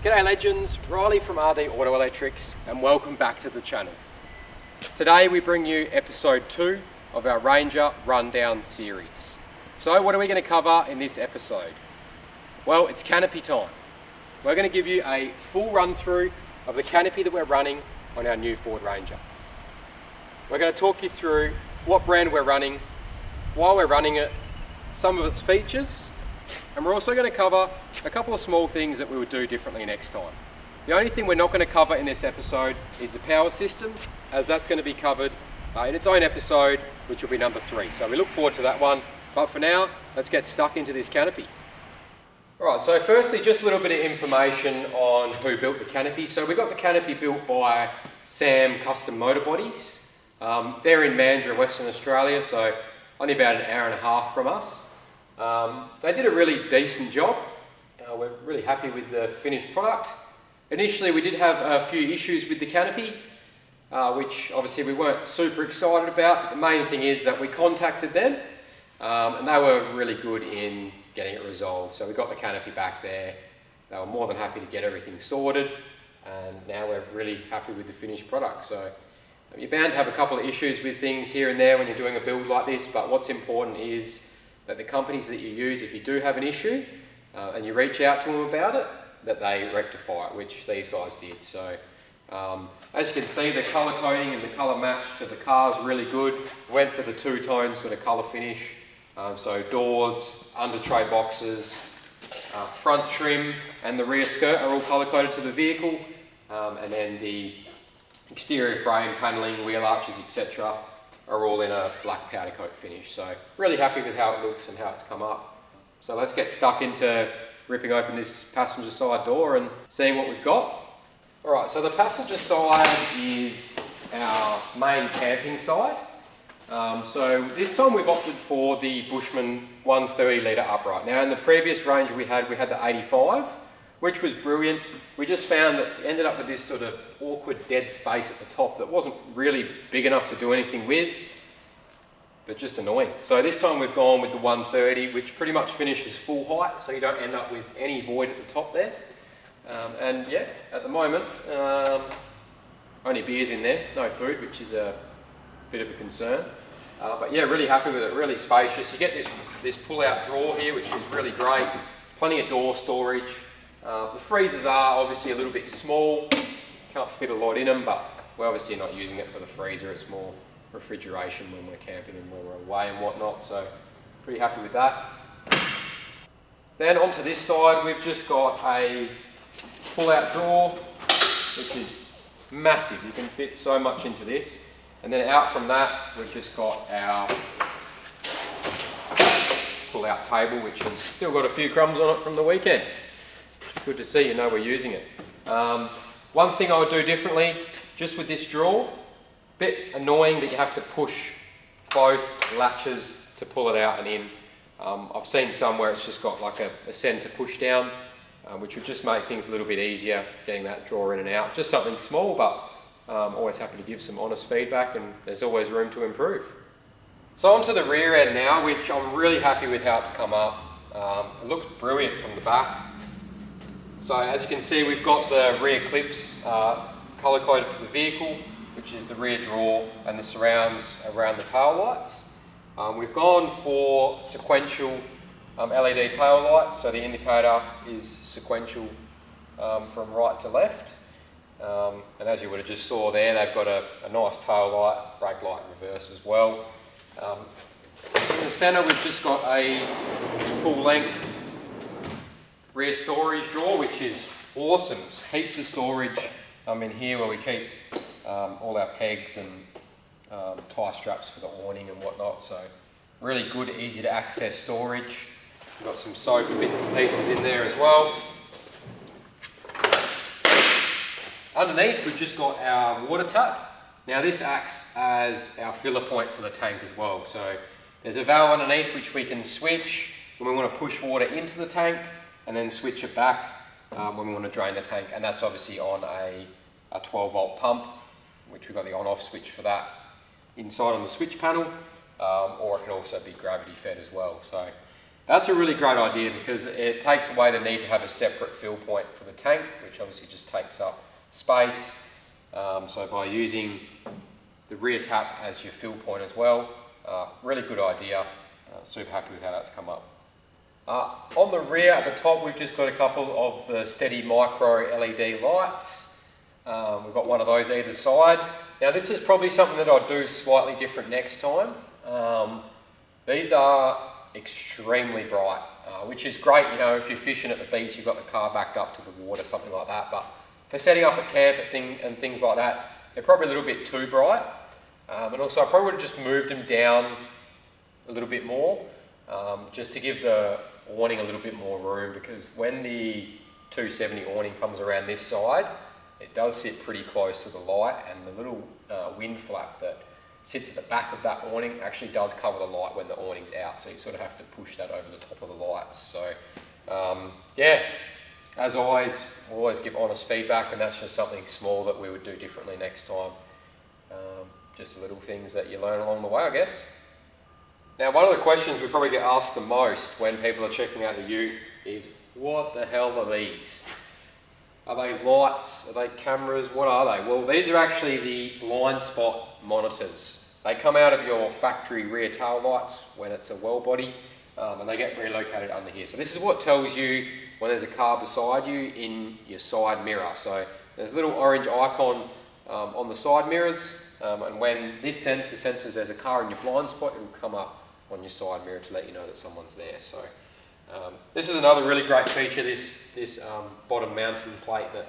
G'day legends, Riley from RD Auto Electrics and welcome back to the channel. Today we bring you episode 2 of our Ranger Rundown series. So what are we going to cover in this episode? Well, it's canopy time. We're going to give you a full run through of the canopy that we're running on our new Ford Ranger. We're going to talk you through what brand we're running, why we're running it, some of its features, and we're also going to cover a couple of small things that we would do differently next time. The only thing we're not going to cover in this episode is the power system, as that's going to be covered in its own episode, which will be number 3. So we look forward to that one. But for now, let's get stuck into this canopy. Alright, so firstly, just a little bit of information on who built the canopy. So we got the canopy built by Sam Custom Motor Bodies. They're in Mandurah, Western Australia, so only about an hour and a half from us. They did a really decent job. We're really happy with the finished product. Initially we did have a few issues with the canopy, which obviously we weren't super excited about, but the main thing is that we contacted them and they were really good in getting it resolved. So we got the canopy back there. They were more than happy to get everything sorted, and now we're really happy with the finished product. So you're bound to have a couple of issues with things here and there when you're doing a build like this, but what's important is that the companies that you use, if you do have an issue and you reach out to them about it, that they rectify it, which these guys did. So as you can see, the colour coding and the colour match to the car is really good. Went for the two-tone sort of colour finish. So doors, under tray boxes, front trim and the rear skirt are all colour coded to the vehicle, and then the exterior frame, panelling, wheel arches, etc. are all in a black powder coat finish. So really happy with how it looks and how it's come up. So let's get stuck into ripping open this passenger side door and seeing what we've got. Alright, so the passenger side is our main camping side. So this time we've opted for the Bushman 130 litre upright. Now in the previous Ranger we had the 85, which was brilliant. We just found that we ended up with this sort of awkward dead space at the top that wasn't really big enough to do anything with, but just annoying. So this time we've gone with the 130, which pretty much finishes full height, so you don't end up with any void at the top there. And yeah, at the moment, only beers in there, no food, which is a bit of a concern. But yeah, really happy with it, really spacious. You get this pull-out drawer here, which is really great. Plenty of door storage. The freezers are obviously a little bit small, can't fit a lot in them, but we're obviously not using it for the freezer, it's more refrigeration when we're camping and when we're away and whatnot, so pretty happy with that. Then onto this side, we've just got a pull-out drawer, which is massive, you can fit so much into this. And then out from that, we've just got our pull-out table, which has still got a few crumbs on it from the weekend. Good to see, you know we're using it. One thing I would do differently, just with this drawer, bit annoying that you have to push both latches to pull it out and in. I've seen some where it's just got like a centre push down, which would just make things a little bit easier getting that drawer in and out. Just something small, but always happy to give some honest feedback, and there's always room to improve. So onto the rear end now, which I'm really happy with how it's come up. It looks brilliant from the back. So as you can see, we've got the rear clips colour coded to the vehicle, which is the rear drawer and the surrounds around the tail lights. We've gone for sequential LED tail lights, so the indicator is sequential from right to left. And as you would have just saw there, they've got a nice tail light, brake light and reverse as well. In the centre we've just got a full length rear storage drawer, which is awesome. There's heaps of storage in here where we keep all our pegs and tie straps for the awning and whatnot. So really good, easy to access storage. We've got some soap and bits and pieces in there as well. Underneath we've just got our water tap. Now this acts as our filler point for the tank as well. So there's a valve underneath which we can switch when we want to push water into the tank, and then switch it back when we want to drain the tank, and that's obviously on a 12 volt pump, which we've got the on off switch for that inside on the switch panel, or it can also be gravity fed as well. So That's a really great idea because it takes away the need to have a separate fill point for the tank, which obviously just takes up space. So by using the rear tap as your fill point as well, really good idea. Super happy with how that's come up. On the rear at the top, we've just got a couple of the Steady Micro LED lights. We've got one of those either side. Now this is probably something that I'll do slightly different next time. These are extremely bright, which is great, you know, if you're fishing at the beach, you've got the car backed up to the water, something like that. But for setting up at camp and things like that, they're probably a little bit too bright. And also I probably would have just moved them down a little bit more, just to give the awning a little bit more room, because when the 270 awning comes around this side, it does sit pretty close to the light, and the little wind flap that sits at the back of that awning actually does cover the light when the awning's out, so you sort of have to push that over the top of the lights. So yeah, as always, we'll always give honest feedback, and that's just something small that we would do differently next time. Just little things that you learn along the way, I guess. Now, one of the questions we probably get asked the most when people are checking out the ute is, what the hell are these? Are they lights? Are they cameras? What are they? Well, these are actually the blind spot monitors. They come out of your factory rear tail lights when it's a well body, and they get relocated under here. So this is what tells you when there's a car beside you in your side mirror. So there's a little orange icon on the side mirrors, and when this sensor senses there's a car in your blind spot, it will come up on your side mirror to let you know that someone's there. So this is another really great feature, this bottom mounting plate that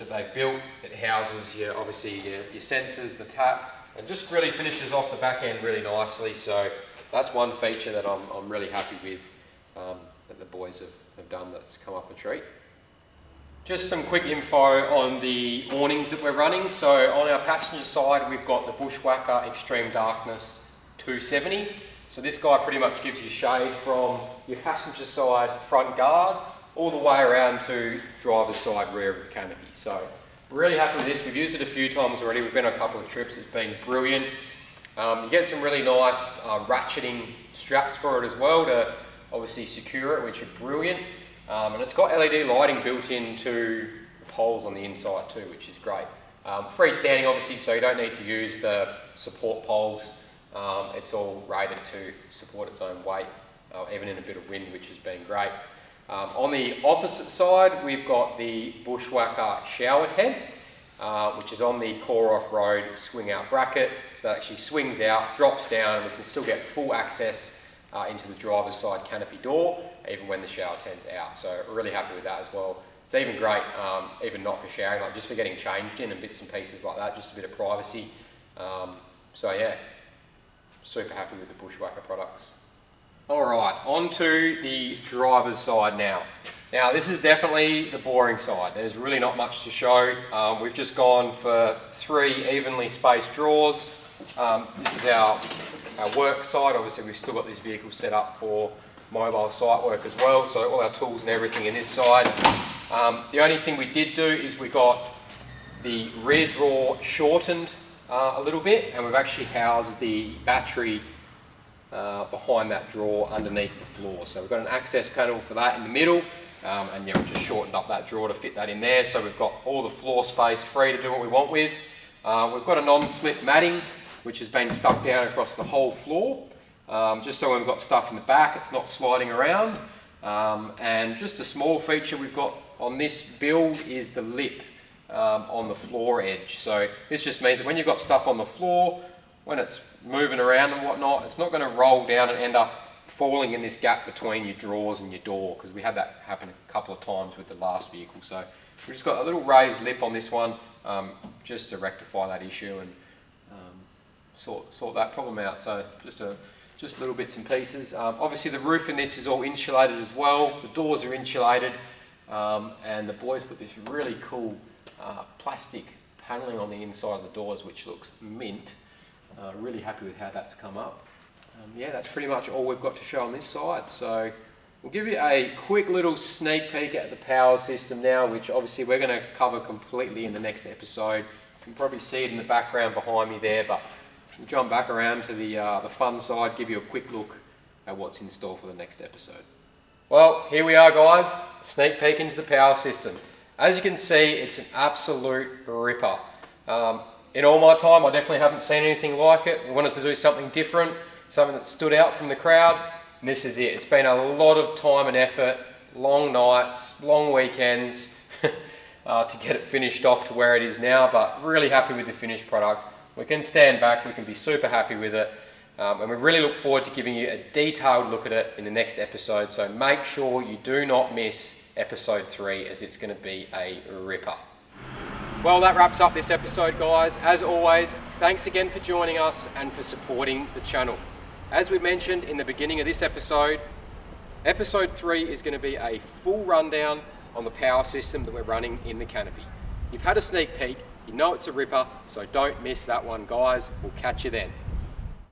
they've built. It houses obviously your sensors, the tap, and just really finishes off the back end really nicely. So that's one feature that I'm really happy with, that the boys have done, that's come up a treat. Just some quick info on the awnings that we're running. So on our passenger side, we've got the Bushwhacker Extreme Darkness 270. So this guy pretty much gives you shade from your passenger side front guard all the way around to driver's side rear of the canopy. So we're really happy with this. We've used it a few times already. We've been on a couple of trips. It's been brilliant. You get some really nice ratcheting straps for it as well to obviously secure it, which are brilliant. And it's got LED lighting built into the poles on the inside too, which is great. Freestanding obviously, so you don't need to use the support poles. It's all rated to support its own weight, even in a bit of wind, which has been great. On the opposite side, we've got the Bushwhacker shower tent, which is on the Core Off-Road swing out bracket. So that actually swings out, drops down, and we can still get full access into the driver's side canopy door, even when the shower tent's out. So we're really happy with that as well. It's even great, even not for showering, like just for getting changed in and bits and pieces like that, just a bit of privacy. So yeah, super happy with the Bushwhacker products. All right, on to the driver's side now. Now this is definitely the boring side. There's really not much to show. We've just gone for 3 evenly spaced drawers. This is our work side. Obviously we've still got this vehicle set up for mobile site work as well, so all our tools and everything in this side. The only thing we did do is we got the rear drawer shortened a little bit, and we've actually housed the battery behind that drawer underneath the floor. So we've got an access panel for that in the middle, and yeah, we've just shortened up that drawer to fit that in there, so we've got all the floor space free to do what we want with. We've got a non-slip matting which has been stuck down across the whole floor, just so when we've got stuff in the back it's not sliding around. And just a small feature we've got on this build is the lip on the floor edge. So this just means that when you've got stuff on the floor, when it's moving around and whatnot, it's not going to roll down and end up falling in this gap between your drawers and your door, because we had that happen a couple of times with the last vehicle. So we've just got a little raised lip on this one, just to rectify that issue and sort that problem out. So just little bits and pieces. Obviously the roof in this is all insulated as well. The doors are insulated, and the boys put this really cool plastic paneling on the inside of the doors, which looks mint. Really happy with how that's come up. Yeah, that's pretty much all we've got to show on this side. So we'll give you a quick little sneak peek at the power system now, which obviously we're going to cover completely in the next episode. You can probably see it in the background behind me there, but we'll jump back around to the fun side, give you a quick look at what's in store for the next episode. Well, here we are guys, sneak peek into the power system. As you can see, it's an absolute ripper. In all my time, I definitely haven't seen anything like it. We wanted to do something different, something that stood out from the crowd, and this is it. It's been a lot of time and effort, long nights, long weekends to get it finished off to where it is now, but really happy with the finished product. We can stand back, we can be super happy with it, and we really look forward to giving you a detailed look at it in the next episode, so make sure you do not miss episode 3 as it's going to be a ripper. Well, that wraps up this episode, guys. As always, thanks again for joining us and for supporting the channel. As we mentioned in the beginning of this episode, episode 3 is going to be a full rundown on the power system that we're running in the canopy. You've had a sneak peek, you know it's a ripper, so don't miss that one, guys. We'll catch you then.